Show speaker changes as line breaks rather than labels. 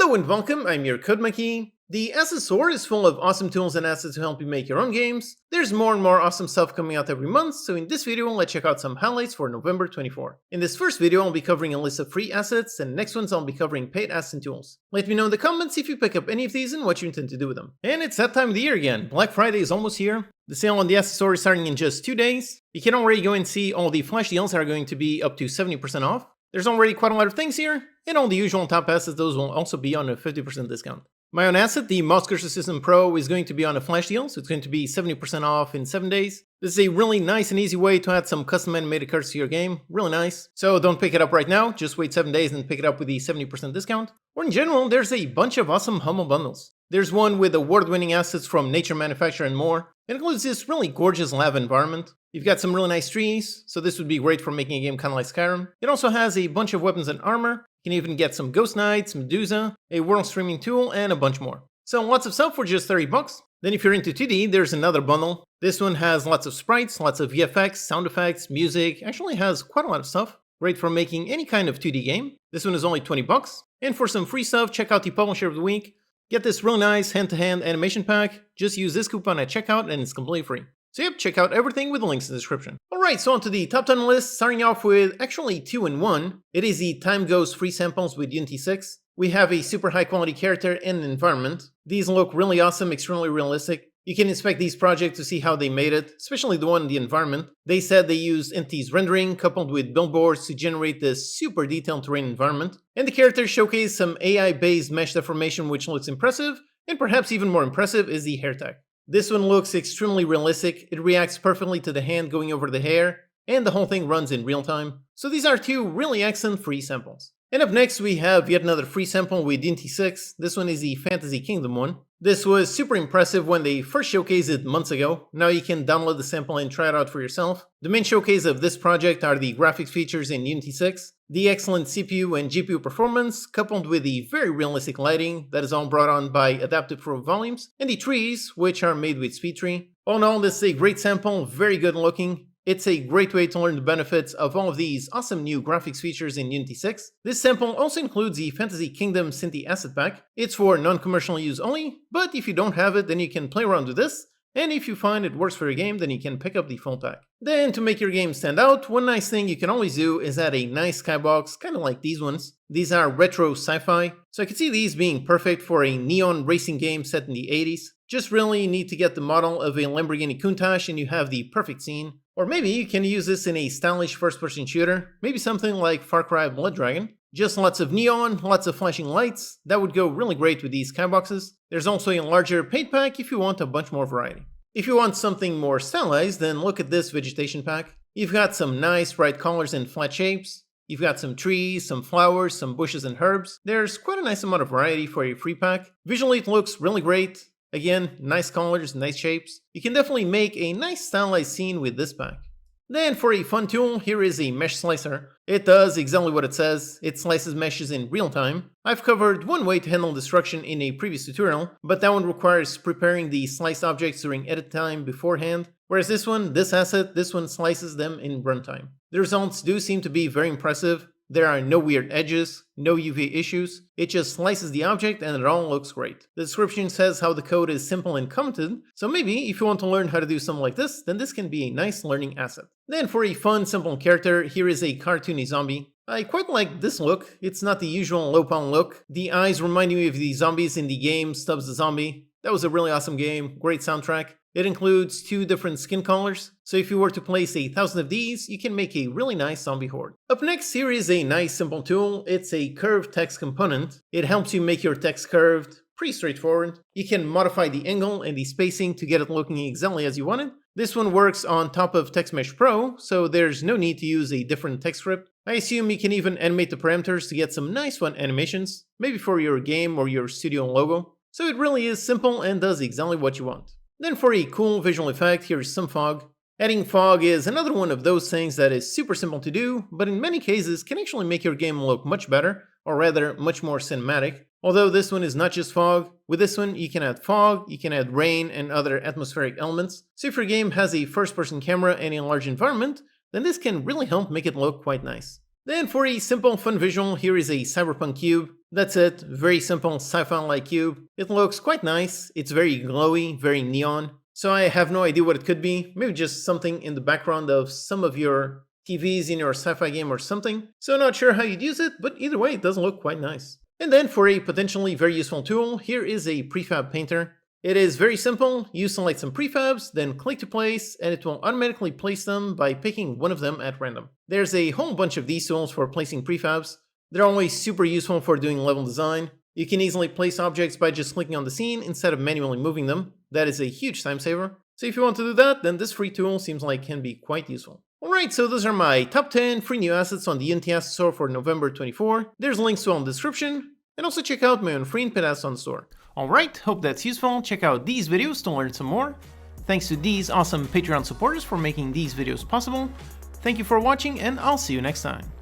Hello and welcome, I'm your Code Monkey. The Asset Store is full of awesome tools and assets to help you make your own games. There's more and more awesome stuff coming out every month, so in this video let's check out some highlights for November 24. In this first video I'll be covering a list of free assets, and next ones I'll be covering paid assets and tools. Let me know in the comments if you pick up any of these and what you intend to do with them. And it's that time of the year again. Black Friday is almost here. The sale on the Asset Store is starting in just 2 days. You can already go and see all the flash deals that are going to be up to 70% off. There's already quite a lot of things here, and all the usual top assets, those will also be on a 50% discount. My own asset, the Mouse Cursor System Pro, is going to be on a flash deal, so it's going to be 70% off in 7 days. This is a really nice and easy way to add some custom animated cursors to your game, really nice. So don't pick it up right now, just wait 7 days and pick it up with the 70% discount. Or in general, there's a bunch of awesome humble bundles. There's one with award-winning assets from nature, manufacture, and more. It includes this really gorgeous lava environment. You've got some really nice trees, so this would be great for making a game kind of like Skyrim. It also has a bunch of weapons and armor. You can even get some Ghost Knights, Medusa, a world streaming tool, and a bunch more. So lots of stuff for just 30 bucks. Then if you're into 2D, there's another bundle. This one has lots of sprites, lots of VFX, sound effects, music, actually has quite a lot of stuff. Great for making any kind of 2D game. This one is only 20 bucks. And for some free stuff, check out the Publisher of the Week. Get this real nice hand-to-hand animation pack. Just use this coupon at checkout and it's completely free. So yep, check out everything with the links in the description. Alright, so on to the top 10 list, starting off with actually 2 in 1. It is the Time Goes free samples with Unity 6. We have a super high quality character and an environment. These look really awesome, extremely realistic. You can inspect these projects to see how they made it, especially the one in the environment. They said they used Entity's rendering coupled with billboards to generate this super detailed terrain environment. And the characters showcase some AI-based mesh deformation which looks impressive, and perhaps even more impressive is the hair tech. This one looks extremely realistic, it reacts perfectly to the hand going over the hair, and the whole thing runs in real time. So these are 2 really excellent free samples. And up next we have yet another free sample with Unity 6. This one is the Fantasy Kingdom one. This was super impressive when they first showcased it months ago. Now you can download the sample and try it out for yourself. The main showcase of this project are the graphics features in Unity 6, the excellent CPU and GPU performance, coupled with the very realistic lighting that is all brought on by adaptive pro volumes, and the trees, which are made with SpeedTree. All in all, this is a great sample, very good looking. It's a great way to learn the benefits of all of these awesome new graphics features in Unity 6. This sample also includes the Fantasy Kingdom Cinti Asset Pack. It's for non-commercial use only, but if you don't have it, then you can play around with this, and if you find it works for your game, then you can pick up the full pack. Then to make your game stand out, one nice thing you can always do is add a nice skybox, kind of like these ones. These are retro sci-fi, so I could see these being perfect for a neon racing game set in the 80s. Just really need to get the model of a Lamborghini Countach and you have the perfect scene. Or maybe you can use this in a stylish first-person shooter, maybe something like Far Cry Blood Dragon. Just lots of neon, lots of flashing lights, that would go really great with these skyboxes. There's also a larger paint pack if you want a bunch more variety. If you want something more stylized, then look at this Vegetation pack. You've got some nice bright colors and flat shapes. You've got some trees, some flowers, some bushes and herbs. There's quite a nice amount of variety for a free pack. Visually it looks really great. Again, nice colors, nice shapes. You can definitely make a nice stylized scene with this pack. Then for a fun tool, here is a mesh slicer. It does exactly what it says, it slices meshes in real time. I've covered one way to handle destruction in a previous tutorial, but that one requires preparing the sliced objects during edit time beforehand, whereas this one slices them in runtime. The results do seem to be very impressive. There are no weird edges, no UV issues, it just slices the object and it all looks great. The description says how the code is simple and commented, so maybe if you want to learn how to do something like this, then this can be a nice learning asset. Then for a fun, simple character, here is a cartoony zombie. I quite like this look, it's not the usual low-pound look. The eyes remind me of the zombies in the game Stubbs the Zombie. That was a really awesome game, great soundtrack. It includes 2 different skin colors, so if you were to place 1,000 of these, you can make a really nice zombie horde. Up next, here is a nice simple tool. It's a curved text component. It helps you make your text curved, pretty straightforward. You can modify the angle and the spacing to get it looking exactly as you want it. This one works on top of TextMesh Pro, so there's no need to use a different text script. I assume you can even animate the parameters to get some nice fun animations, maybe for your game or your studio logo. So it really is simple and does exactly what you want. Then for a cool visual effect, here's some fog. Adding fog is another one of those things that is super simple to do, but in many cases can actually make your game look much better, or rather much more cinematic. Although this one is not just fog, with this one you can add fog, you can add rain and other atmospheric elements. So if your game has a first-person camera and a large environment, then this can really help make it look quite nice. Then for a simple fun visual, here is a cyberpunk cube. That's it, very simple sci-fi-like cube. It looks quite nice, it's very glowy, very neon. So I have no idea what it could be, maybe just something in the background of some of your TVs in your sci-fi game or something. So not sure how you'd use it, but either way it does look quite nice. And then for a potentially very useful tool, here is a Prefab Painter. It is very simple, you select some prefabs, then click to place, and it will automatically place them by picking one of them at random. There's a whole bunch of these tools for placing prefabs. They're always super useful for doing level design. You can easily place objects by just clicking on the scene instead of manually moving them. That is a huge time saver. So if you want to do that, then this free tool seems like can be quite useful. Alright, so those are my top 10 free new assets on the Unity Asset Store for November 24. There's links to all in the description, and also check out my own free and paid assets on the store. Alright, hope that's useful. Check out these videos to learn some more. Thanks to these awesome Patreon supporters for making these videos possible. Thank you for watching, and I'll see you next time.